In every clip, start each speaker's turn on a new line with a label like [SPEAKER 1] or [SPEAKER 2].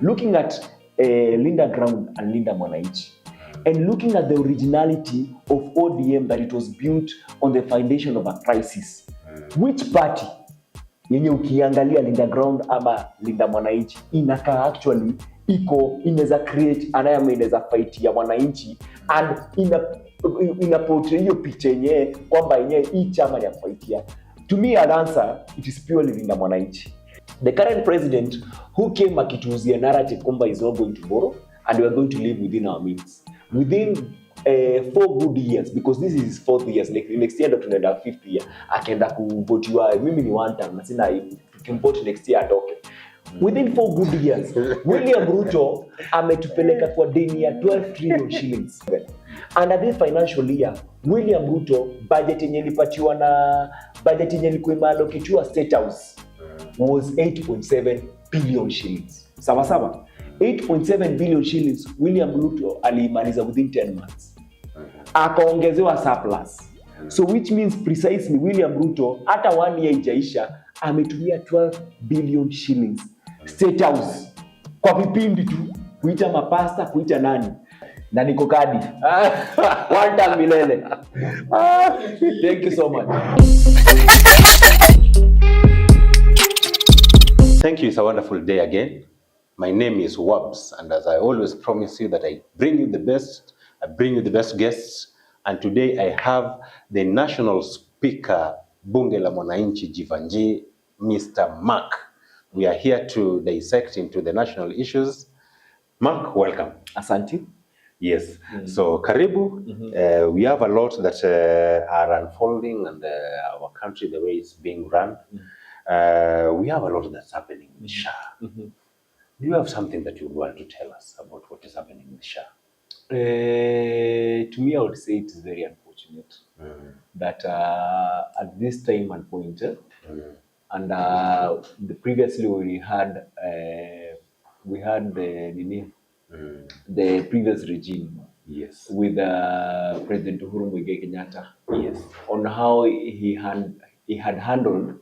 [SPEAKER 1] looking at Linda Ground and Linda Mwananchi, and looking at the originality of ODM, that it was built on the foundation of a crisis. Which party yenye ukiangalia Linda Ground ama Linda Mwananchi inaka actually inaweza create inaweza fight ya wananchi, and ina portray hiyo picha yenyewe kwamba yenyewe hii chama ya fight ya. To me, an answer, it is purely Linda Mwananchi. The current president who came akituuzia narrative kwamba is not going to borrow and we are going to live within our means. Within 4 good years, because this is his 4th year, like next year tunaenda 5th year, akaenda kuvotiwa, mimi ni one term, na sina tukimvote next year atoke. Within 4 good years, William Ruto ametupeleka kwa deni ya 12 trillion shillings. Under this financial year, William Ruto budget yenye ilipatiwa na budget yenye ilikuwa imeallocatiwa State House was 8.7 billion shillings. Sawa. 8.7 billion shillings William Ruto alimaliza within 10 months. Akaongezewa surplus. So which means precisely William Ruto hata 1 year ijaisha ametumia 12 billion shillings State House kwa vipindi tu, kuita mapasta, kuita nani, na niko kadi one time milele. Thank you so much.
[SPEAKER 2] Thank you. It's a wonderful day again. My name is Wabs, and as I always promise you that I bring you the best, I bring you the best guests, and today I have the National Speaker Bunge la Mwananchi JEVANJEE, Mr. Mark. We are here to dissect into the national issues. Mark, welcome.
[SPEAKER 1] Asante.
[SPEAKER 2] Yes. So, karibu. We have a lot that are unfolding, and our country, the way it's being run. We have a lot that's happening in the SHA. Do you have something that you want to tell us about what is happening in the SHA?
[SPEAKER 1] To me, I would say it is very unfortunate that at this time and point, and previously we had the previous regime,
[SPEAKER 2] yes,
[SPEAKER 1] with President Uhuru Muigai Kenyatta,
[SPEAKER 2] yes,
[SPEAKER 1] on how he had handled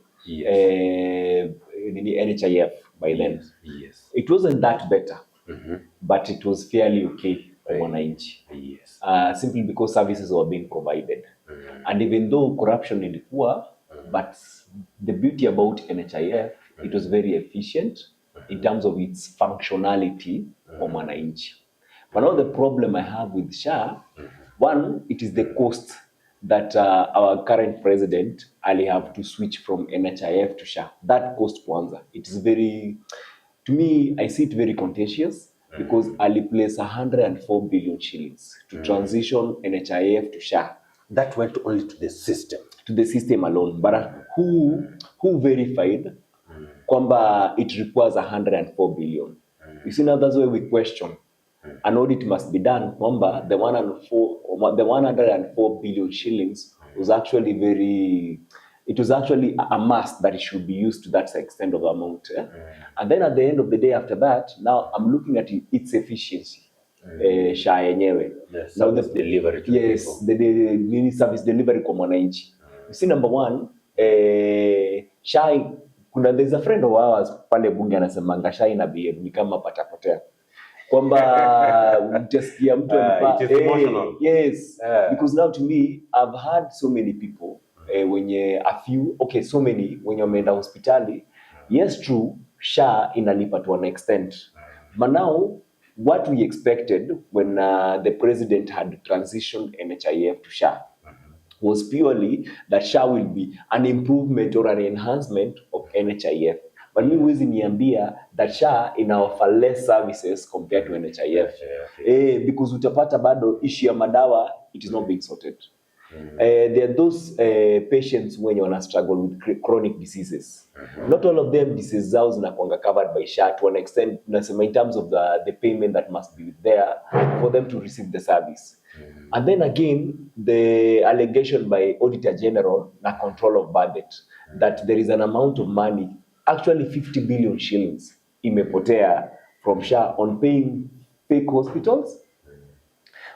[SPEAKER 1] NHIF by then.
[SPEAKER 2] Yes.
[SPEAKER 1] It wasn't that better, but it was fairly okay for Mwananchi.
[SPEAKER 2] Yes.
[SPEAKER 1] Simply because services were being provided. And even though corruption ilikuwa, but the beauty about NHIF, it was very efficient in terms of its functionality for Mwananchi. But now the problem I have with SHA, one, it is the cost that our current president Ali have to switch from NHIF to SHA. That cost kwanza. It is very, to me, I see it very contentious because Ali placed 104 billion shillings to transition NHIF to SHA.
[SPEAKER 2] That went only to the system.
[SPEAKER 1] To the system alone. But who verified kwamba it requires 104 billion? You see, now that's why we question. An audit must be done. Kwamba the 104 billion shillings was actually it was actually a must that it should be used to that extent of amount. And then at the end of the day after that, now I'm looking at its efficiency. SHA yenyewe.
[SPEAKER 2] Yes, now the delivery to
[SPEAKER 1] yes, the service delivery kwa mwananchi. You see, number one, SHA, there's a friend of ours pale bunge anasemanga SHA ina behave ni kama patapotea. Kwamba utasikia mtu
[SPEAKER 2] it is emotional.
[SPEAKER 1] Yes, because now to me, I've had so many people so many when wameenda hospitali. Yes, true, SHA inalipa to an extent. But now, what we expected when the president had transitioned NHIF to SHA was purely that SHA will be an improvement or an enhancement of NHIF. But me huwezi niambia that SHA inaoffer less services compared to NHIF. Because utapata bado issue ya madawa, it is not being sorted. There are those patients when you wanna struggle with chronic diseases. Not all of them diseases zao zinakuanga covered by SHA to an extent, in terms of the payment that must be there for them to receive the service. And then again, the allegation by Auditor General na control of budget that there is an amount of money, actually 50 billion shillings, imepotea from SHA on paying fake hospitals,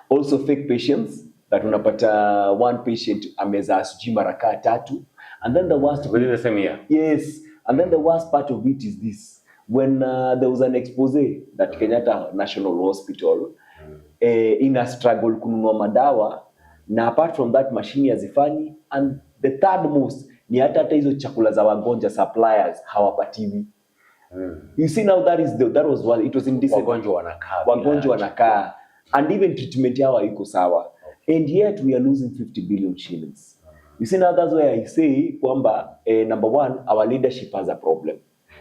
[SPEAKER 1] also fake patients. That unapata one patient ameza sijui mara 3, and then the worst
[SPEAKER 2] within the same year.
[SPEAKER 1] Yes, and then the worst part of it is this: when there was an expose that Kenyatta National Hospital in a struggle kununua madawa, na apart from that machine hazifanyi, and the third most ni hata hizo chakula za wagonja suppliers hawapatiwi. You see now that was what it was in December. Wagonjwa wanakaa and even treatment yao haiko sawa, and yet we are losing 50 billion shillings. You see now that's why I say kwamba number one, our leadership has a problem.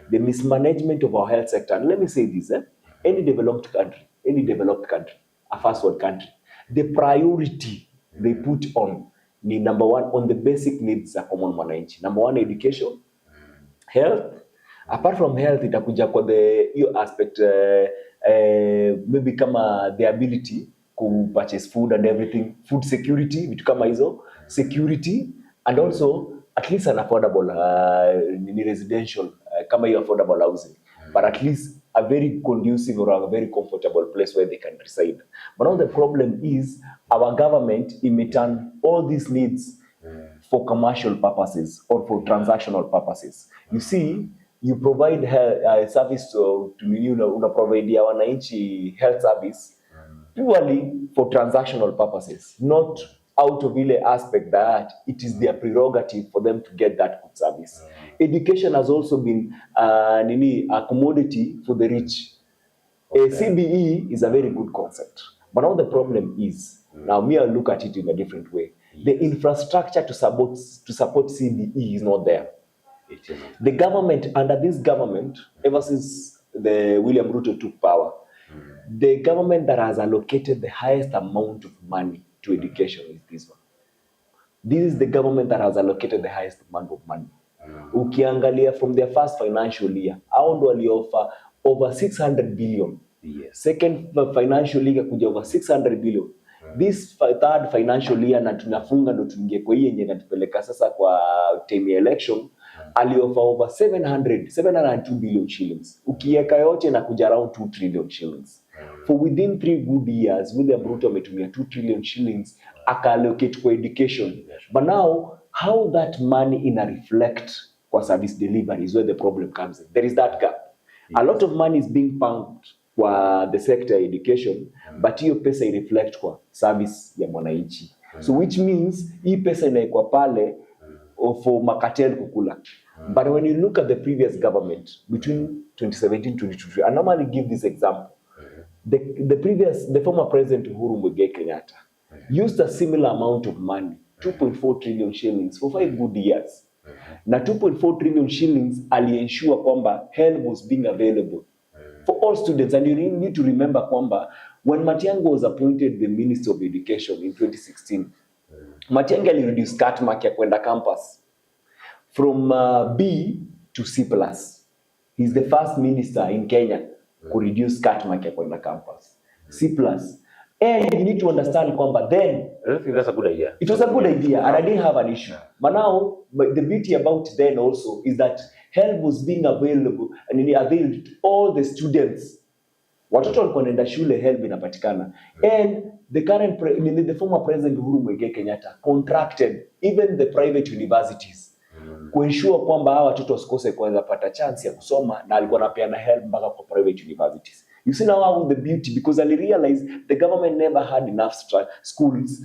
[SPEAKER 1] The mismanagement of our health sector. And let me say this, any developed country, a first world country, the priority they put on ni number one, on the basic needs za common mwananchi. Number one, education, health. Apart from health, itakuja kwa hiyo aspect maybe kama the ability to purchase food and everything, food security, vitu kama hizo, security, and also at least an affordable residential, kama hiyo affordable housing, but at least a very conducive or a very comfortable place where they can reside. But now the problem is our government turn all these needs for commercial purposes or for transactional purposes. You see, you provide health service to provide wananchi health service purely for transactional purposes, not out of ile aspect that it is their prerogative for them to get that good service. Education has also been a commodity for the rich. A CBE is a very good concept, but now the problem is, now me I look at it in a different way. The infrastructure to support CBE is not there. The government, under this government, ever since the William Ruto took power, the government that has allocated the highest amount of money to education is this one. This is the government that has allocated the highest amount of money. Ukiangalia from their first financial year, hao ndo walioffer over 600 billion. Second financial year kuja over 600 billion. This third financial year na tunafunga ndo tuingie kwa hii yenye natupeleka sasa kwa time election, alioffer over 702 billion shillings. Ukiweka yote na kuja around 2 trillion shillings. For within 3 good years, William Ruto ametumia 2 trillion shillings aka-allocate kwa education. But now, how that money ina reflect kwa service delivery is where the problem comes in. There is that gap. A lot of money is being pumped kwa the sector education, but hiyo pesa i-reflect kwa service ya mwananchi. So which means hii pesa inaekwa pale for makatel kukula. But when you look at the previous government between 2017 and 2022, I normally give this example. The former president Uhuru Muigai Kenyatta used a similar amount of money, 2.4 trillion shillings for 5 good years. Na 2.4 trillion shillings ali-ensure kwamba help was being available for all students. And you need to remember kwamba when Matiang'i was appointed the Minister of Education in 2016, Matiang'i ali-reduce cut mark ya kwenda campus from B to C+. He's the first minister in Kenya to reduce cut mark ya kwenda campus. C+. And you need to understand kwamba then,
[SPEAKER 2] I don't think that's a good idea.
[SPEAKER 1] It was a good idea and I didn't have an issue. But now, the beauty about then also is that help was being available and available to all the students. Watoto walikuwa wanaenda shule, help inapatikana. And the former president Uhuru Muigai Kenyatta contracted even the private universities kuensure kwamba hawa watoto wasikose kwanza pata chance ya kusoma, na alikuwa anapeana help mpaka kwa private universities. You see now how the beauty, because I realized the government never had enough schools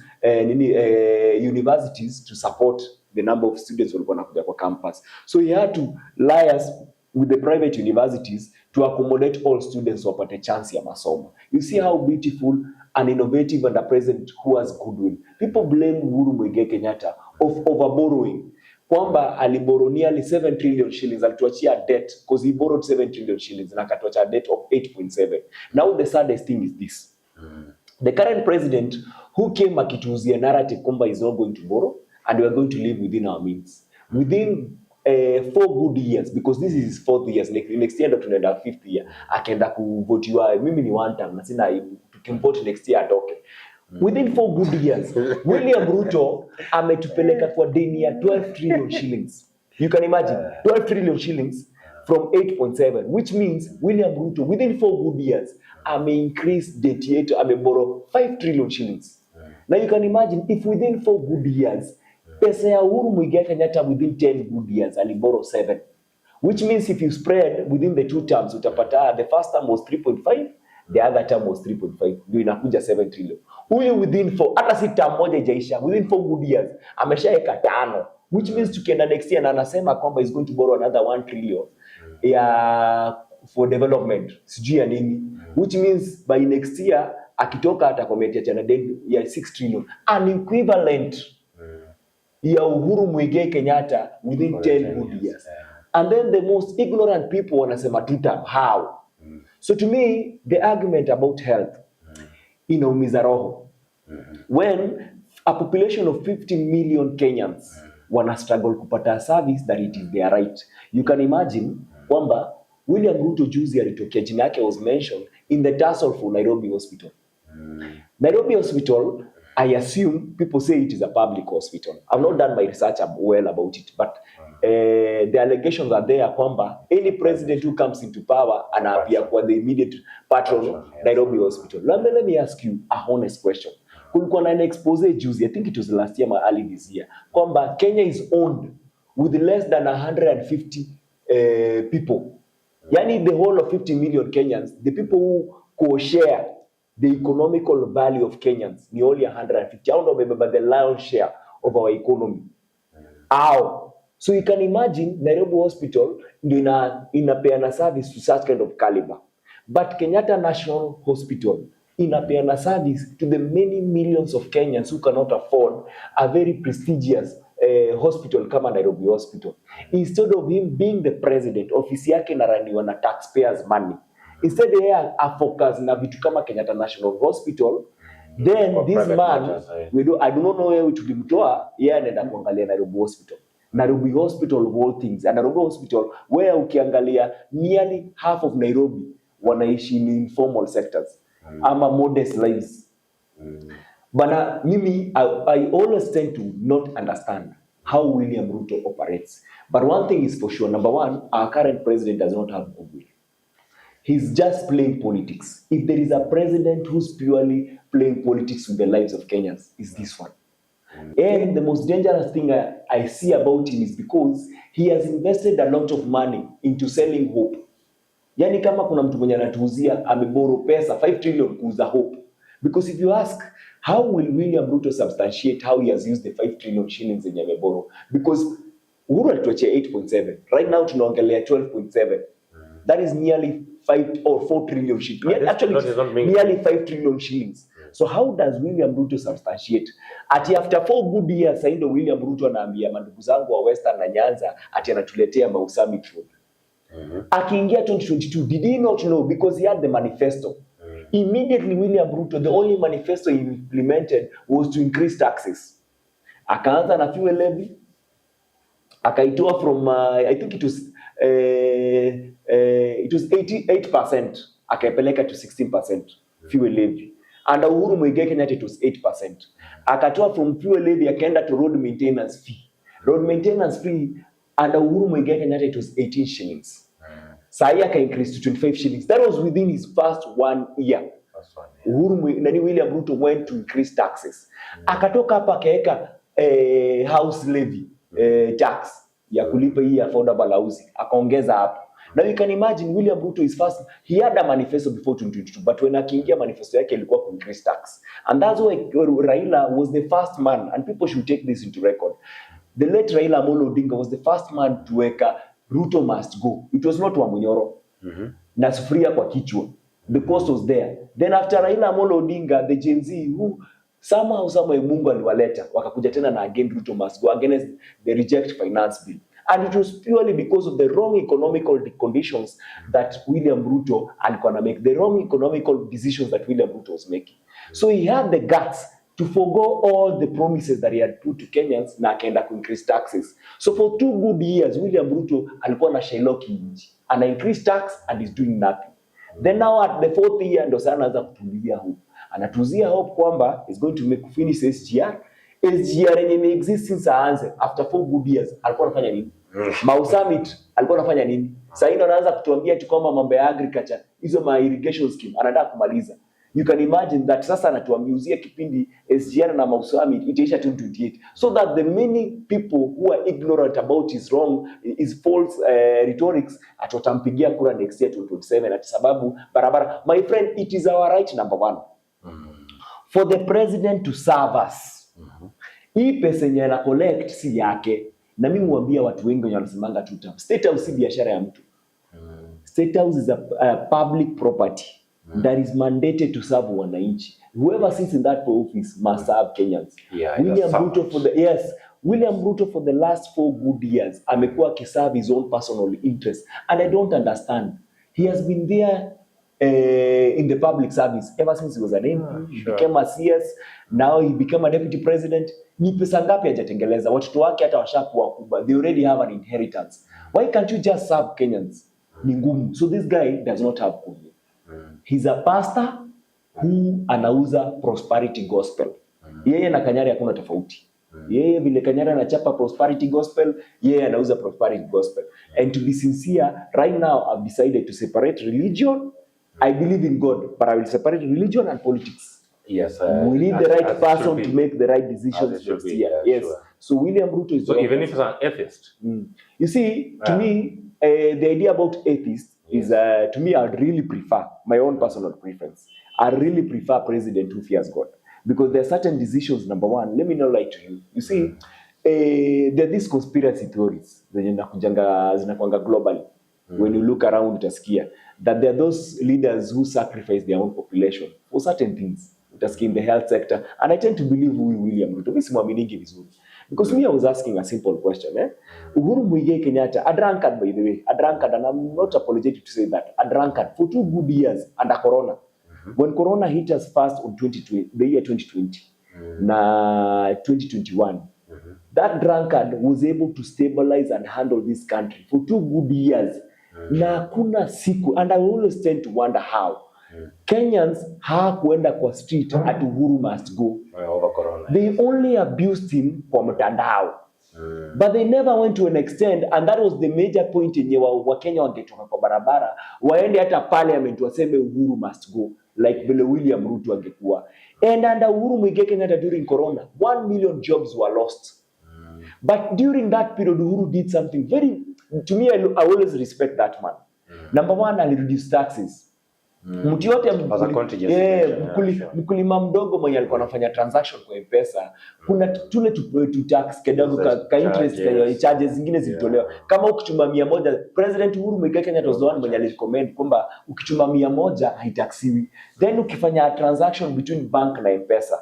[SPEAKER 1] universities to support the number of students walikuwa wanakuja kwa campus. So he had to liaise with the private universities to accommodate all students wapate chance ya masomo. You see how beautiful and innovative and a president who has goodwill. People blame Uhuru Muigai Kenyatta of overborrowing. Kwamba aliborrow nearly 7 trillion shillings, alituachia debt because he borrowed 7 trillion shillings na akatuachia debt of 8.7. Now the saddest thing is this. The current president who came akituuzia narrative kwamba is not going to borrow and we are going to live within our means. Within 4 good years, because this is his 4th year, next year ndo tunaenda 5th year, akaenda kuvotiwa, mimi ni one time, na sina tukimvote next year atoke. Within 4 good years, William Ruto ametupeleka kwa deni ya 12 trillion shillings. You can imagine, 12 trillion shillings from 8.7, which means William Ruto, within 4 good years, increased debt yetu, borrow 5 trillion shillings. Now you can imagine, if within 4 good years, pesa ya Uhuru Muigai Kenyatta within 10 good years, aliborrow 7. which means if you spread within the 2 terms utapata the first term was 3.5, the other term was 3.5, ndio inakuja 7 trillion. Huyu within 4, hata si term moja ijaisha, within 4 good years ameshaeka 5, which means tukienda next year na anasema kwamba is going to borrow another 1 trillion ya for development sijui ya nini, which means by next year akitoka atakometia chana deni ya 6 trillion, an equivalent ya Uhuru Muigai Kenyatta within 10 good years. And then the most ignorant people wanasema 2 term. How? So to me, the argument about health inaumiza roho. When a population of 50 million Kenyans wana struggle kupata service that it is their right. You can imagine kwamba William Ruto juzi alitokea, jina yake was mentioned in the tussle for Nairobi Hospital. Nairobi Hospital, I assume people say it is a public hospital. I've not done my research well about it, but the allegations are there kwamba any president who comes into power anaapia kwa the immediate patron of Nairobi Hospital. Let me ask you a honest question. Kulikuwa na an expose juzi, I think it was last year or early this year, kwamba Kenya is owned with less than 150 people. Yani the whole of 50 million Kenyans, the people who co-share the economical value of Kenyans ni only 150. I don't know, remember the lion's share of our economy. How? So you can imagine Nairobi Hospital ndio inapeana service to such kind of caliber. But Kenyatta National Hospital inapeana service to the many millions of Kenyans who cannot afford a very prestigious hospital kama Nairobi Hospital. Instead of him being the president, ofisi yake inaraniwa na taxpayers money. Instead yeye afocus na vitu kama Kenyatta National Hospital, then this man I do not know where tulimtoa, yeye anaenda kuangalia Nairobi Hospital. Nairobi Hospital of all things, and Nairobi Hospital where ukiangalia nearly half of Nairobi wanaishi in informal sectors ama modest lives. Bana mimi I always tend to not understand how William Ruto operates. But one thing is for sure, number one, our current president does not have goodwill. He's just playing politics. If there is a president who's purely playing politics with the lives of Kenyans, is this one. And the most dangerous thing I see about him is because he has invested a lot of money into selling hope. Yani kama kuna mtu mwenye anatuuzia ameboro pesa 5 trillion kuuza hope. Because if you ask, how will William Ruto substantiate how he has used the 5 trillion shillings in Yameboro? Because Uhuru alituachia 8.7. Right now tunaongelea 12.7. That is nearly 5 or 4 trillion shillings. Actually, nearly 5 trillion shillings. So how does William Ruto substantiate? Ati after 4 good years, saindo William Ruto anaambia mandugu zangu wa Western na Nyanza ati anatuletea Mau Summit Road. Akiingia 2022, did he not know? Because he had the manifesto. Immediately William Ruto, the only manifesto he implemented was to increase taxes. Akaanza na fuel levy. Akaitoa from, I think it was 88%. Akaipeleka to 16% fuel levy. Under Uhuru Muigai Kenyatta it was 8%. Akatoa from fuel levy akaenda to road maintenance fee. Road maintenance fee under Uhuru Muigai Kenyatta it was 18 shillings. Sahi aka increase to 25 shillings. That was within his first 1 year. William Ruto went to increase taxes. Akatoka hapa akaeka house levy tax ya kulipa hii affordable housing. Akaongeza hapo. Now you can imagine William Ruto is first, he had a manifesto before 2022, but when akiingia manifesto yake ilikuwa ku increase tax. And that's why Raila was the first man, and people should take this into record. The late Raila Amolo Odinga was the first man to weka Ruto must go. It was not Wamunyoro. Na sufuria kwa kichwa. The cost was there. Then after Raila Amolo Odinga, the Gen Z who somehow Mungu aliwaleta wakakuja tena na again Ruto must go against the reject finance bill. And it was purely because of the wrong economical conditions that William Ruto alikuwa na make, the wrong economical decisions that William Ruto was making. So he had the guts to forgo all the promises that he had put to Kenyans na akaenda ku increase taxes. So for 2 good years, William Ruto alikuwa na Shylock nchi. Ana increase tax and is doing nothing. Then now at the 4th year ndo sana anaanza kutulizia hope. Anatuzia hope kwamba is going to make finish SGR. SGR yenye exist since aanze after 4 good years. Alikuwa anafanya nini? Mau Summit alikuwa anafanya nini? Sasa ndo anaanza kutuambia tu kwamba mambo ya agriculture, hizo ma irrigation scheme anataka kumaliza. You can imagine that sasa anatuamuzia kipindi SGR na Mau Summit itaisha 2028, so that the many people who are ignorant about his false rhetorics atotampigia kura next year 2027 ati sababu barabara. My friend, it is our right number one for the president to serve us. Hii pesa yenye ana collect si yake, na mimi mwambia watu wengi wenye wanasemanga tu State House si biashara ya mtu. State House is a public property that is mandated to serve wananchi. Whoever sits in that office must serve Kenyans. William Ruto for the last 4 good years amekuwa akiserve his own personal interest, and I don't understand. He has been there in the public service ever since he was an MP. He became a CS, now he became a deputy president. Ni pesa ngapi hajatengeleza? Watoto wake hata washakuwa kubwa. They already have an inheritance. Why can't you just serve Kenyans? Ni ngumu. So this guy does not have kumi. He's a pastor who anauza prosperity gospel. Yeye na Kanyari hakuna tofauti. Yeye vile Kanyari anachapa prosperity gospel, yeye anauza prosperity gospel. And to be sincere, right now I've decided to separate religion. I believe in God, but I will separate religion and politics.
[SPEAKER 2] Yes,
[SPEAKER 1] we need the right person to make the right decisions next year. Yes. Sure. So William Ruto is.
[SPEAKER 2] So even if he's an atheist.
[SPEAKER 1] You see, to me, the idea about atheist is, to me, I'd really prefer my own personal preference. I really prefer president who fears God, because there are certain decisions. Number one, let me not lie to you. You see, there are these conspiracy theories zinakuanga globally. When you look around, utasikia that there are those leaders who sacrifice their own population for certain things. Utasikia in the health sector, and I tend to believe William Ruto. Mimi simwaminingi vizuri, because me, I was asking a simple question. Uhuru Muigai Kenyatta, a drunkard, by the way, a drunkard, and I'm not apologetic to say that, a drunkard for 2 good years under Corona. When Corona hit us first on the year 2020, na 2021, that drunkard was able to stabilize and handle this country for 2 good years. Na kuna siku, and I always tend to wonder how Kenyans hawakuenda kwa street at Uhuru must go. They only abused him kwa mtandao. But they never went to an extent, and that was the major point yenye wa Kenya wangetoka kwa barabara waende hata parliament waseme Uhuru must go, like vile William Ruto angekuwa. And under Uhuru Muigai Kenyatta during Corona, 1 million jobs were lost. But during that period, Uhuru did something very, to me, I always respect that man. Number one, I'll reduce taxes. Mtu yote mkulima mdogo mwenye alikuwa anafanya transaction kwa M-Pesa, kuna tule tu tax kidogo ka interest ka charges zingine zilitolewa. Kama ukituma 100, President Uhuru Muigai Kenyatta was the one mwenye alirecommend kwamba ukituma 100 haitaxiwi. Then ukifanya transaction between bank na M-Pesa,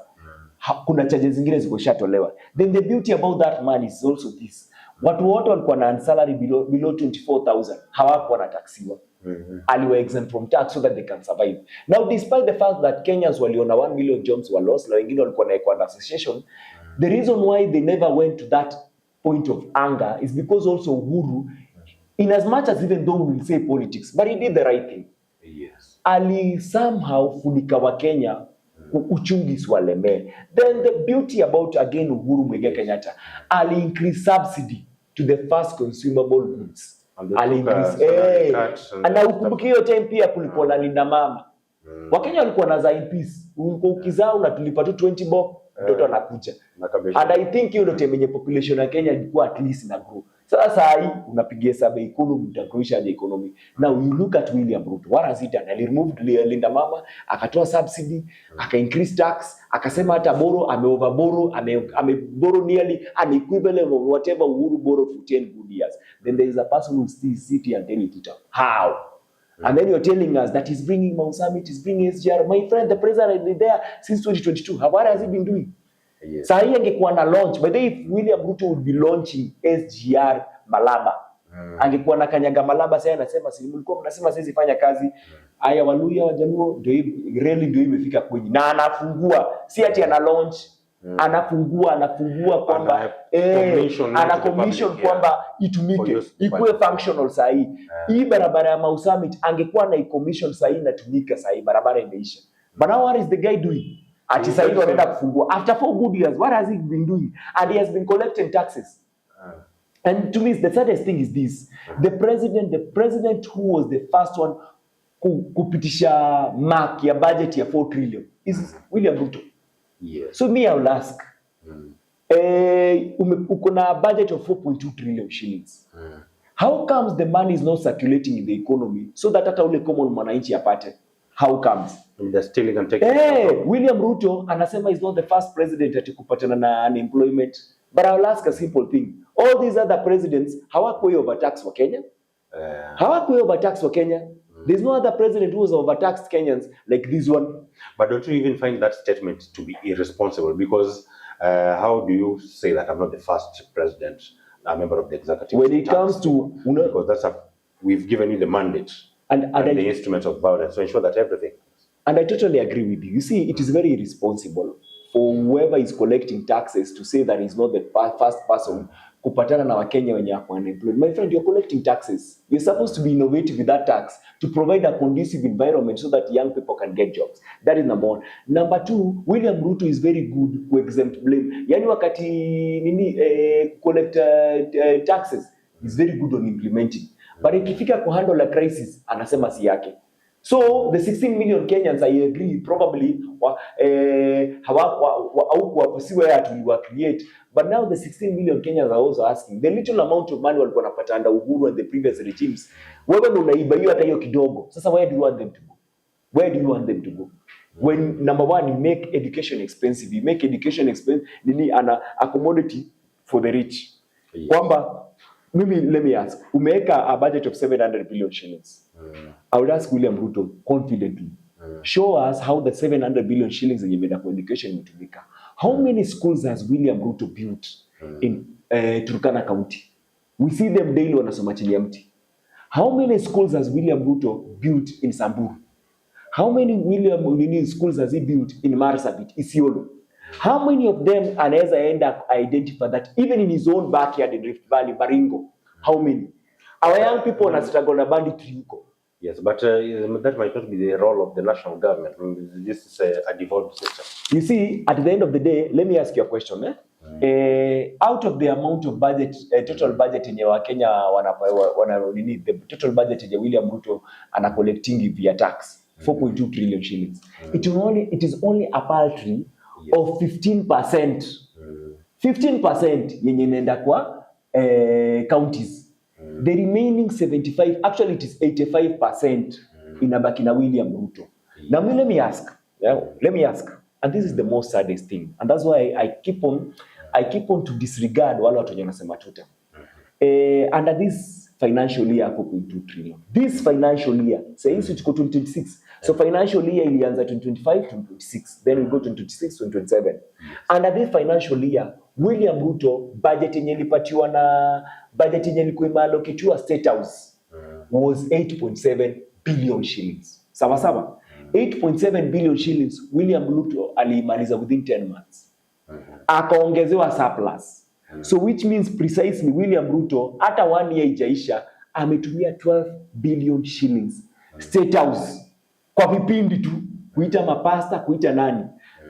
[SPEAKER 1] kuna charges zingine zikoshatolewa. Then the beauty about that man is also this. Watu wote walikuwa na salary below 24,000 hawakuwa na taxiwa. Aliwa exempt from tax so that they can survive. Now, despite the fact that Kenyans waliona 1 million jobs were lost, na wengine walikuwa na equal association, the reason why they never went to that point of anger is because also Uhuru, in as much as even though we will say politics, but he did the right thing.
[SPEAKER 2] Yes.
[SPEAKER 1] Ali somehow funika wa Kenya uchungi swaleme. Then the beauty about again Uhuru Muigai Kenyatta, ali increase subsidy to the first consumable goods. Na ukumbuke hiyo time pia kulikuwa na linda mama. Wakenya walikuwa na za peace. Ukizaa unatulipa tu 20 bob, mtoto anakuja. And I think hiyo ndio time yenye population ya Kenya ilikuwa at least na grow. Sasa hii unapigia hesabu economy utakuisha aje economy. Now you look at William Ruto. What has he done? He removed linda mama, akatoa subsidy, aka increase tax, akasema hata borrow, overborrow, borrow nearly an equivalent of whatever Uhuru borrowed for 10 good years. Then there is a person who still sit here and tell it how. And then you're telling us that he's bringing Mau Summit, he's bringing SGR. My friend, the president has been there since 2022. What has he been doing? Yes. Saa hii angekuwa na launch, but if William Ruto would be launching SGR Malaba, angekuwa na kanyaga Malaba. Sasa anasema si mlikuwa mnasema sisi fanya kazi. Aya Waluya Wajaluo ndio really ndio imefika kwenye. Na anafungua, si ati ana launch, anafungua kwamba ana commission kwamba itumike, ikuwe functional saa hii. Hii barabara ya Mau Summit angekuwa na commission saa hii inatumika saa hii, barabara imeisha. But now what is the guy doing? Ati sasa hivi wanaenda kufungua. After 4 good years, what has he been doing? And he has been collecting taxes. And to me, the saddest thing is this. The president who was the first one kupitisha mark ya budget ya 4 trillion is William Ruto.
[SPEAKER 2] Yes.
[SPEAKER 1] So me I will ask, uko na budget of 4.2 trillion shillings. How comes the money is not circulating in the economy so that hata ule common mwananchi apate? How comes?
[SPEAKER 2] They're stealing and taking.
[SPEAKER 1] William Ruto anasema is not the first president ati kupatana na unemployment. But I will ask a simple thing. All these other presidents hawakuwa overtax for Kenya. Hawakuwa overtax for Kenya. There's no other president who has overtaxed Kenyans like this one.
[SPEAKER 2] But don't you even find that statement to be irresponsible? Because how do you say that I'm not the first president, a member of the executive?
[SPEAKER 1] When it comes to,
[SPEAKER 2] because we've given you the mandate and the instruments of violence to ensure that everything.
[SPEAKER 1] And I totally agree with you. You see, it is very irresponsible for whoever is collecting taxes to say that he's not the first person kupatana na Wakenya wenye wako unemployed. My friend, you're collecting taxes. You're supposed to be innovative with that tax to provide a conducive environment so that young people can get jobs. That is number one. Number two, William Ruto is very good to exempt blame. Yani wakati collect taxes, he's very good on implementing. But ikifika kuhandle a crisis, anasema si yake. So the 16 million Kenyans, I agree, probably create. But now the 16 million Kenyans are also asking the little amount of money walikuwa wanapata under Uhuru and the previous regimes. Wewe unaiba hiyo hata hiyo kidogo. Sasa where do you want them to go? Where do you want them to go? When number one, you make education expensive. You make education expensive, nini a commodity for the rich. Yes. Kwamba let me ask, umeweka a budget of 700 billion shillings. I would ask William Ruto confidently, show us how the 700 billion shillings in education imetumika. How many schools has William Ruto built in Turkana County? We see them daily wanasoma chini ya mti. How many schools has William Ruto built in Samburu? How many schools has he built in Marsabit, Isiolo? How many of them anaweza enda identify that even in his own backyard in Rift Valley, Baringo? How many? Our young people wana struggle na banditry huko.
[SPEAKER 2] Yes, but that might not be the role of the national government. This is a devolved system.
[SPEAKER 1] You see, at the end of the day, let me ask you a question. Out of the amount of budget, total budget in Kenya, the total budget in William Ruto ana collecting via tax, 4.2 trillion shillings. It is only a paltry of 15%. 15% yenye nenda kwa counties. The remaining 75, actually it is 85% inabaki na William Ruto. Now let me ask, and this is the most saddest thing, and that's why I keep on to disregard wale watu wenye wanasema tuta. Under this financial year 4.2 trillion. This financial year, say it's tuko 2026. So financial year ilianza 2025 to 2026, then we go to 2026 to 2027. Under this financial year, William Ruto budget yenye ilipatiwa na budget yenye ilikuwa imeallocatiwa State House was 8.7 billion shillings. Sawa sawa? 8.7 billion shillings William Ruto alimaliza within 10 months. Akaongezewa surplus. So which means precisely William Ruto hata 1 year ijaisha ametumia 12 billion shillings State House kwa vipindi tu, kuita mapasta, kuita nani.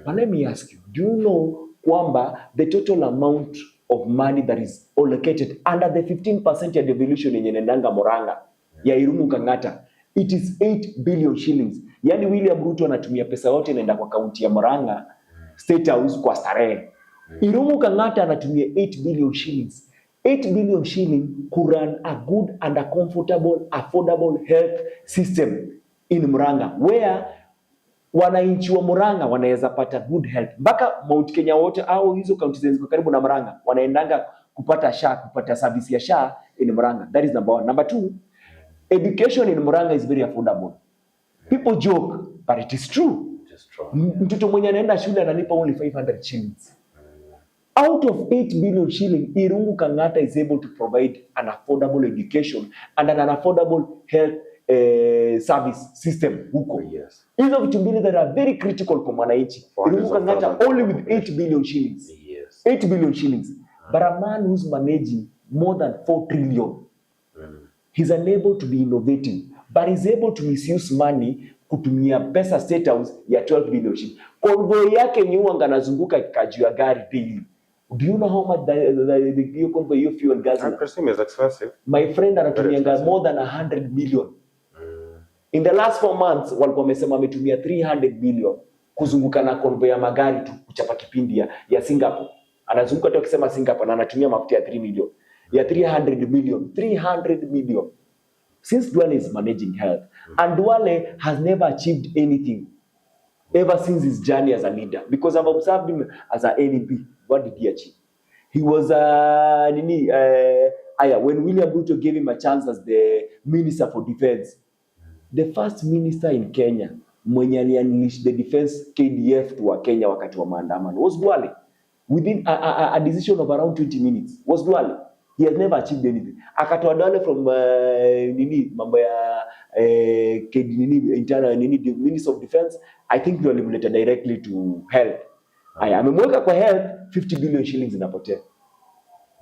[SPEAKER 1] But let me ask you, do you know kwamba the total amount of money that is allocated under the 15% ya devolution yenye nendanga Moranga ya Irumu Kangata, it is 8 billion shillings. Yani William Ruto anatumia pesa yote inaenda kwa kaunti ya Moranga State House kwa starehe. Irumu Kangata anatumia 8 billion shillings. 8 billion shillings to run a good and a comfortable, affordable health system in Murang'a, where wananchi wa Murang'a wanaweza pata good health. Mpaka Mount Kenya wote au hizo counties ziko karibu na Murang'a wanaendanga kupata kupata service ya SHA in Murang'a. That is number one. Number two, education in Murang'a is very affordable. People joke, but it is true. Mtoto mwenye anaenda shule analipa only 500 shillings. Out of 8 billion shillings, Irungu Kangata is able to provide an affordable education and an affordable health service system huko.
[SPEAKER 2] Yes.
[SPEAKER 1] Hizo vitu mbili that are very critical kwa mwananchi. Irungu Kangata only with 8 billion shillings.
[SPEAKER 2] Yes.
[SPEAKER 1] 8 billion shillings. But a man who's managing more than 4 trillion, he's unable to be innovative, but he's able to misuse money kutumia pesa State House ya 12 billion shillings. Convoy yake nyuanga nazunguka kajuu ya gari daily. Do you know how much the convoy of fuel gas?
[SPEAKER 2] I presume it's expensive.
[SPEAKER 1] My friend anatumia more than 100 million. In the last 4 months walikuwa wamesema wametumia 300 billion kuzunguka na convoy ya magari tu kuchapa kipindi ya Singapore. Anazunguka tu akisema Singapore na anatumia mafuta ya 3 million. Ya 300 million. 300 million. Since Duale is managing health, and Duale has never achieved anything ever since his journey as a leader, because I've observed him as an NEP. What did he achieve? He was when William Ruto gave him a chance as the Minister for Defense, the first minister in Kenya mwenye aliunleash the defense KDF to Kenya wakati wa maandamano was Duale. Within a decision of around 20 minutes was Duale. He has never achieved anything. Akatoa Duale from mambo ya internal the Minister of Defense. I think ndio alimleta directly to health. Amemweka kwa health, 50 billion shillings inapotea.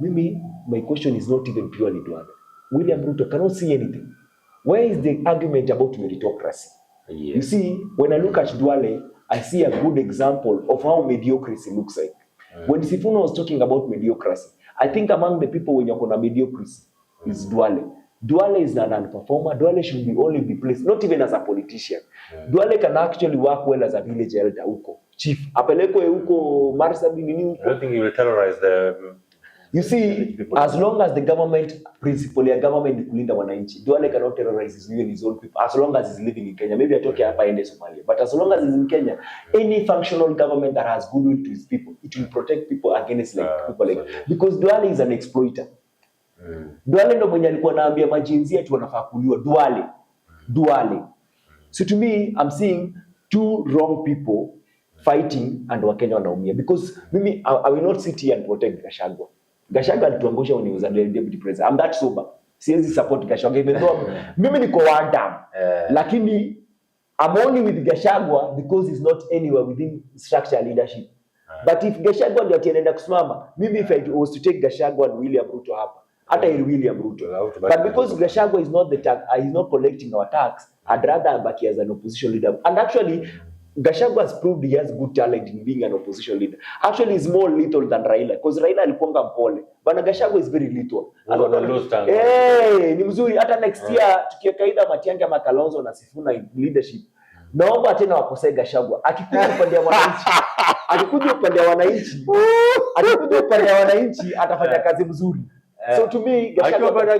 [SPEAKER 1] Mimi, my question is not even purely Duale. William Ruto cannot see anything. Where is the argument about meritocracy? Yes. You see, when I look at Duale, I see a good example of how mediocrity looks like. When Sifuna was talking about mediocrity, I think among the people when you're going to mediocrity is Duale. Duale is an non-performer. Duale should only be placed, not even as a politician. Duale can actually work well as a village elder huko. Chief, apelekwe huko Marsabit nini huko.
[SPEAKER 2] I don't think he will terrorize the...
[SPEAKER 1] You see, as long as the government, principally a government ni kulinda wananchi, Duale cannot terrorize even his own people, as long as he's living in Kenya. Maybe atoke hapa ende Somalia. But as long as he's in Kenya, any functional government that has goodwill to his people, it will protect people against people like... Because Duale is an exploiter. Duale ndo mwenye alikuwa anaambia majinsia ati wanafaa kuliwa. Duale. So to me, I'm seeing two wrong people fighting and Wakenya wanaumia. Because mimi, I will not sit here and protect Gachagua. Gachagua alituangusha when he was a deputy president. I'm that sober. Siwezi support Gachagua even though mimi niko one term. Lakini I'm only with Gachagua because he's not anywhere within structural leadership. But if Gachagua ndio atienda kusimama, mimi if I was to take Gachagua and William Ruto hapa, hata William Ruto. But because Gachagua is not he's not collecting our tax, I'd rather abaki as an opposition leader. And actually, Gachagua has proved he has good talent in being an opposition leader. Actually, he's more little than Raila, because Raila alikuanga mpole. But Gachagua is very little. Ni mzuri. Hata next year, tukiweka either Matiang'i ama Kalonzo na Sifuna in leadership, naomba tena wakosee Gachagua. Akikuja upande wa wananchi, atafanya kazi mzuri. So to me, Gachagua akiupanda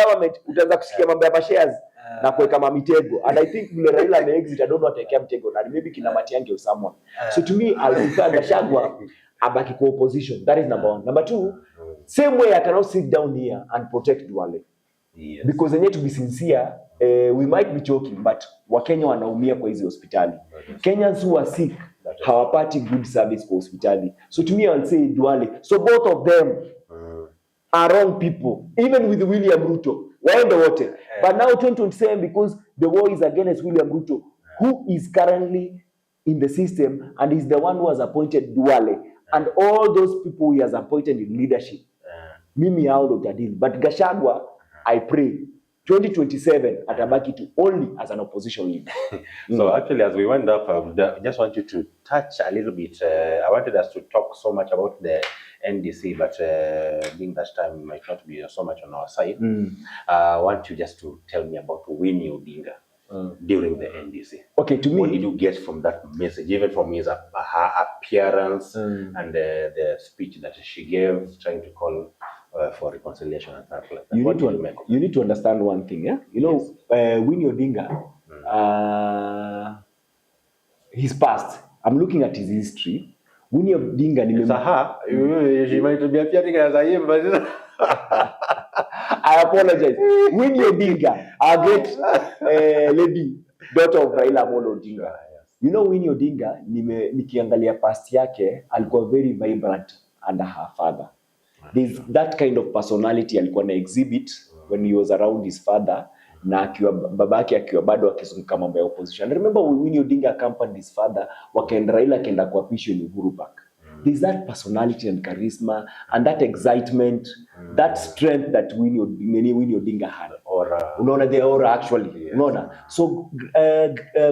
[SPEAKER 1] government, utaanza kusikia mambo ya shares na kuweka mamitego. And I think vile Raila ame-exit, I don't know atakea mtego na maybe kina Matiang'i or someone. So to me, I'll prefer Gachagua abaki kwa opposition. That is number one. Number two, same way I cannot sit down here and protect Duale. Yes. Because I need to be sincere, we might be joking, but Wakenya wanaumia kwa hizi hospitali. Kenyans who are sick hawapati good service kwa hospitali. So to me, I'll say Duale. So both of them are wrong people, even with William Ruto. Waende wote. But now 2027, because the war is against William Ruto, who is currently in the system and is the one who has appointed Duale, and all those people he has appointed in leadership. Mimi hao ndo tadili. But Gachagua, I pray, 2027 atabaki to only as an opposition leader.
[SPEAKER 2] So actually, as we wind up, I just want you to touch a little bit. I wanted us to talk so much about the NDC, but being that time might not be so much on our side. I want you just to tell me about Winnie Odinga during the NDC. Okay, to me, what did you get from that message, even from her appearance and the speech that she gave, trying to call for reconciliation and stuff like that?
[SPEAKER 1] You need to understand one thing, yeah? You know, yes. Winnie Odinga, his past, I'm looking at his history. Winnie Odinga
[SPEAKER 2] she might be appearing as I am, but
[SPEAKER 1] I apologize. Winnie Odinga, our great lady, daughter of Raila Amolo Odinga. Yes. You know, Winnie Odinga, nikiangalia past yake, alikuwa very vibrant under her father. There's that kind of personality alikuwa na exhibit when he was around his father, na akiwa babake akiwa bado akizunguka mambo ya opposition. I remember Winnie Odinga accompanied his father, wakaenda Raila akaenda kuapishwa in Uhuru Park. There's that personality and charisma and that excitement, that strength that Winnie Odinga had. Unaona the aura actually. Yes. Unaona. So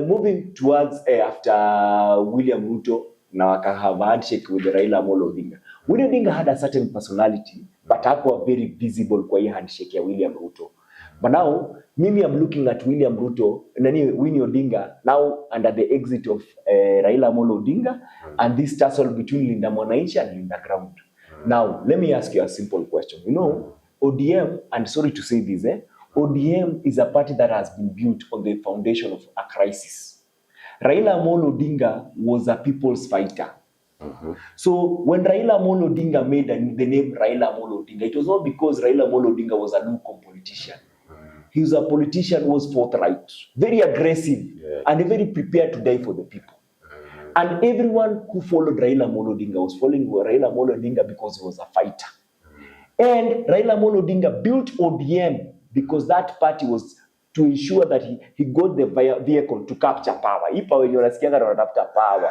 [SPEAKER 1] moving towards after William Ruto, na wakahave handshake with Raila Amolo Odinga. Winnie Odinga had a certain personality, but hakuwa very visible kwa hii handshake ya William Ruto. But now, Mimi, I'm looking at William Ruto, Winnie Odinga, now under the exit of Raila Amolo Odinga, and this tussle between Linda Mwananchi and Linda Ground. Now, let me ask you a simple question. You know, ODM, and sorry to say this, ODM is a party that has been built on the foundation of a crisis. Raila Amolo Odinga was a people's fighter. So when Raila Amolo Odinga made the name Raila Amolo Odinga, it was not because Raila Amolo Odinga was a lukewarm politician. He was a politician who was forthright, very aggressive, and very prepared to die for the people. And everyone who followed Raila Amolo Odinga was following Raila Amolo Odinga because he was a fighter. And Raila Amolo Odinga built ODM because that party was to ensure that he got the vehicle to capture power. Hii power yenye unasikianga wanatafuta power.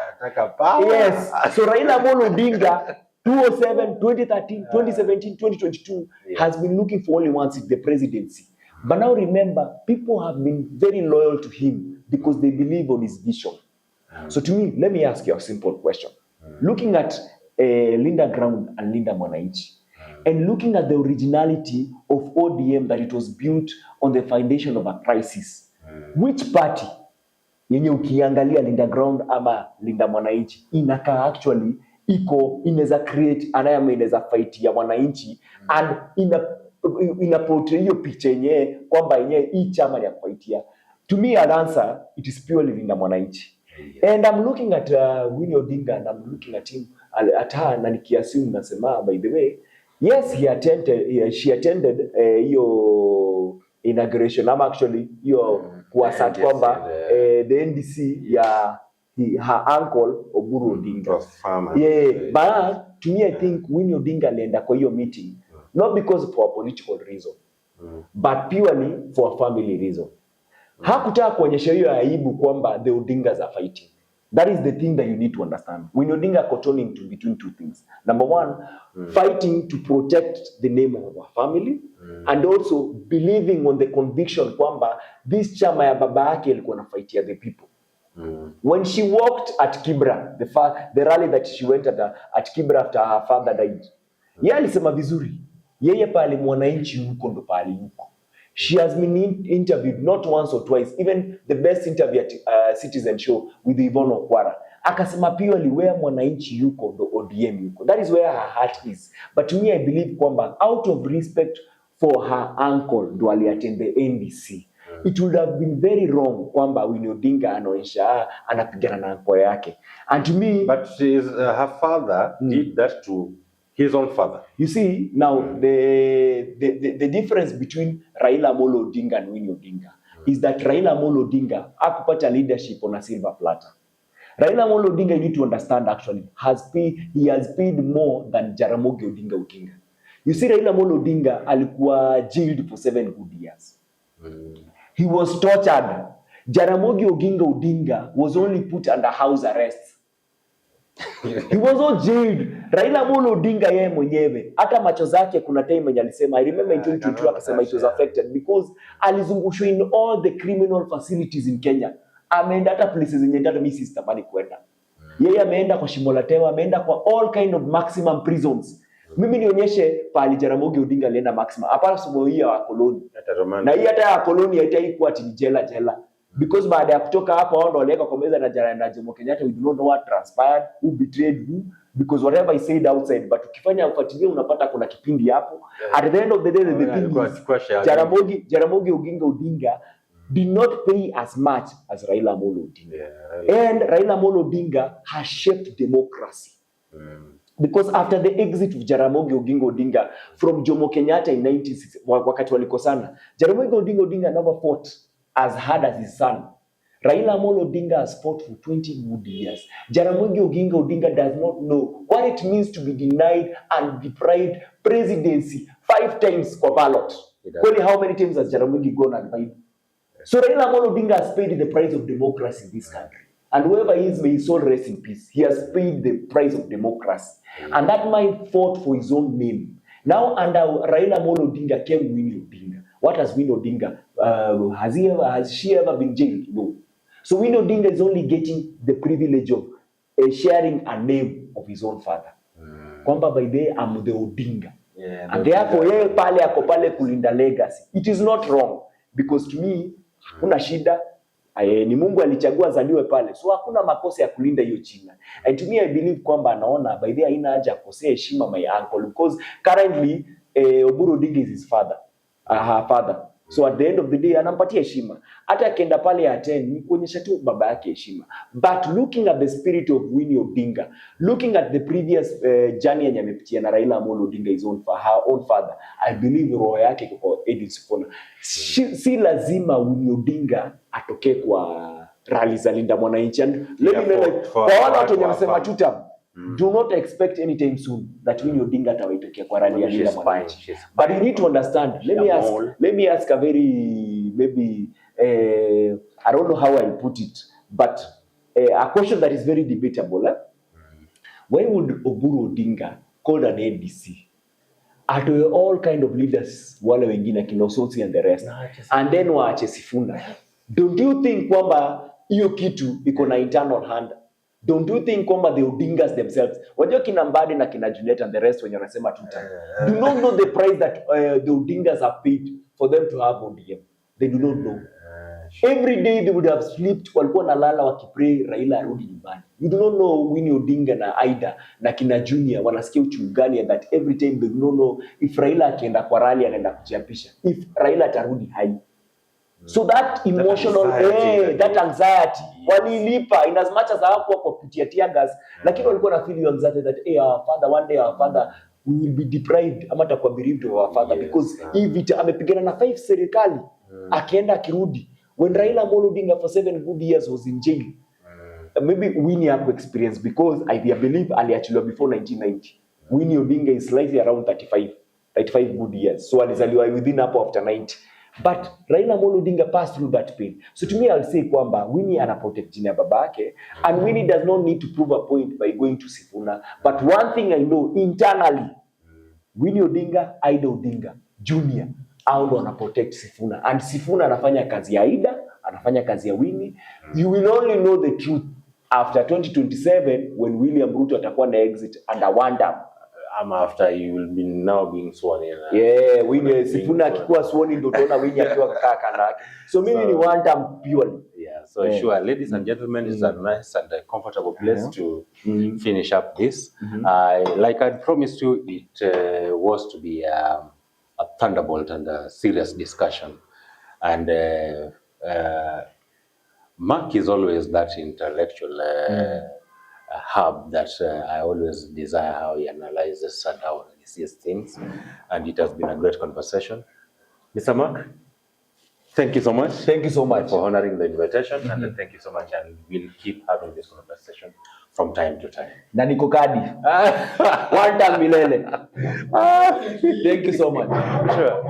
[SPEAKER 1] Yes. So Raila Amolo Odinga 2007, 2013, 2017, 2022 has been looking for only one seat, the presidency. But now remember, people have been very loyal to him because they believe on his vision. So to me, let me ask you a simple question. Looking at Linda Ground and Linda Mwananchi, and looking at the originality of ODM, that it was built on the foundation of a crisis, which party yenye ukiangalia Linda Ground ama Linda Mwananchi inaka actually inaweza create inaweza fight ya wananchi and ina portray hiyo picha yenyewe kwamba yenyewe hii chama ya fightia? To me, an answer, it is purely Linda Mwananchi. And I'm looking at Winnie Odinga, and I'm looking at him, at her, na nikiassume nasema, by the way, yes, she attended hiyo inauguration. I'm actually kuasat kwamba the NDC ya her uncle Oburu Odinga. Yeah, but to me, I think Winnie Odinga alienda kwa hiyo meeting not because for a political reason, but purely for a family reason. Hakutaka kuonyesha hiyo aibu kwamba the Odingas are fighting. That is the thing that you need to understand. When Odinga cotoning between two things. Number one, fighting to protect the name of our family, and also believing on the conviction kwamba this chama ya baba yake ilikuwa na fightia the people. When she walked at Kibra, the rally that she went at Kibra after her father died, yeye alisema vizuri. Yeye pale mwananchi huko ndo pale huko. She has been interviewed not once or twice, even the best interview at Citizen Show with Yvonne Okwara. Akasema purely where mwananchi yuko ndo ODM yuko. That is where her heart is. But to me, I believe kwamba out of respect for her uncle ndo aliattend the NDC. It would have been very wrong kwamba Winnie Odinga anaonyesha anapigana na uncle yake. And to me,
[SPEAKER 2] but her father did that to his own father.
[SPEAKER 1] You see, now the difference between Raila Amolo Odinga and Winnie Odinga is that Raila Amolo Odinga hakupata leadership on a silver platter. Raila Amolo Odinga, you need to understand, actually, he has paid more than Jaramogi Odinga. You see, Raila Amolo Odinga alikuwa jailed for 7 good years. He was tortured. Jaramogi Odinga was only put under house arrest. He was not jailed. Raila Amolo Odinga yeye mwenyewe hata macho zake kuna time mwenye alisema, I remember in 2022 akasema it was affected because alizungushwa in all the criminal facilities in Kenya. Ameenda hata places zenye hata mimi sitamani kwenda. Yeye ameenda kwa Shimo la Tewa, ameenda kwa all kind of maximum prisons. Mimi nionyeshe pali Jaramogi Odinga alienda maximum. Hapana somo hii ya koloni. Na hii hata ya koloni haitaikuwa ati jela. Because baada ya kutoka hapo wao ndo waliweka kwa meza na Jomo Kenyatta, we do not know what transpired, who betrayed who, because whatever he said outside, but ukifanya ufuatilia unapata kuna kipindi hapo. At the end of the day, the thing is, Jaramogi Odinga did not pay as much as Raila Amolo Odinga. And Raila Amolo Odinga has shaped democracy. Because after the exit of Jaramogi Odinga from Jomo Kenyatta in 1960, wakati walikosana, Jaramogi Odinga never fought as hard as his son. Raila Amolo Odinga has fought for 20 good years. Jaramogi Odinga does not know what it means to be denied and deprived presidency 5 times kwa ballot. Only how many times has Jaramogi gone and died? So Raila Amolo Odinga has paid the price of democracy in this country. And whoever he is, may his soul rest in peace. He has paid the price of democracy. And that man fought for his own name. Now under Raila Amolo Odinga came Winnie Odinga. What has Winnie Odinga? Has she ever been jailed? No. So Winnie Odinga is only getting the privilege of sharing a name of his own father. Kwamba by the way, I'm the Odinga. And therefore yeye pale ako pale kulinda legacy. It is not wrong because to me kuna shida ni Mungu alichagua zaliwe pale, so hakuna makosa ya kulinda hiyo jina. And to me I believe kwamba anaona by the way haina haja kukosea heshima my uncle because currently Oburu Odinga is his father, her father. So at the end of the day anampatia heshima. Hata akienda pale attend ni kuonyesha tu baba yake heshima. But looking at the spirit of Winnie Odinga, looking at the previous journey yenye amepitia na Raila Amolo Odinga her own father, I believe roho yake kwa Edith Sifuna. Si lazima Winnie Odinga atokee kwa rally za Linda Mwananchi. Kwa wale watu wanasema tutam, do not expect anytime soon that Winnie Odinga atawaitokea kwa rally ya Linda Mwananchi. But you need to understand, let me ask a very, maybe, I don't know how I'll put it, but a question that is very debatable. Why would Oburu Odinga call an ADC? Atoe all kind of leaders, wale wengine Kinosoti and the rest, and then waache Sifuna. Don't you think kwamba hiyo kitu iko na internal hand? Don't you think kwamba the Odingas themselves, wajua kina Mbadi na kina Juliet and the rest wenye wanasema tuta, do not know the price that the Odingas have paid for them to have ODM. They do not know. Every day they would have slept, walikuwa nalala wakipray Raila arudi nyumbani. You do not know Winnie Odinga na Aida na kina Junior wanasikia uchungu gani, and that every time they do not know if Raila akienda kwa rally anaenda kujiapisha, if Raila atarudi hai. So that emotional that anxiety walilipa in as much as hawakuwa kwa kutia tear gas, lakini walikuwa na feel anxiety that our father one day, our father we will be deprived ama takuwa bereaved of our father because hivi amepigana na 5 serikali akienda akirudi. When Raila Amolo Odinga for 7 good years was in jail, maybe Winnie had experience because I believe aliachiliwa before 1990. Winnie Odinga is slightly around 35 good years, so alizaliwa within hapo after 90. But Raila Amolo Odinga passed through that pain. So to me, I'll say kwamba Winnie ana protect jina baba yake, and Winnie does not need to prove a point by going to Sifuna. But one thing I know internally, Winnie Odinga, Aida Odinga Junior, hao ndo wana protect Sifuna, and Sifuna anafanya kazi ya Aida, anafanya kazi ya Winnie. You will only know the truth after 2027 when William Ruto atakuwa na exit under one term.
[SPEAKER 2] After you will be now being sworn in.
[SPEAKER 1] Winnie Sifuna akikuwa sworn in ndo utaona Winnie akiwa kaka kanda yake. So mimi ni one term purely.
[SPEAKER 2] Sure, ladies and gentlemen, it's a nice and a comfortable place to finish up this. Like I promised you, it was to be a thunderbolt and a serious discussion. And Mark is always that intellectual hub that I always desire how he analyzes and how he sees things. And it has been a great conversation. Mr. Mark, thank you so much.
[SPEAKER 1] Thank you so much
[SPEAKER 2] for honoring the invitation, and thank you so much. And we'll keep having this conversation from time to time.
[SPEAKER 1] Na niko kadi. One time milele. Thank you so much.
[SPEAKER 2] Sure.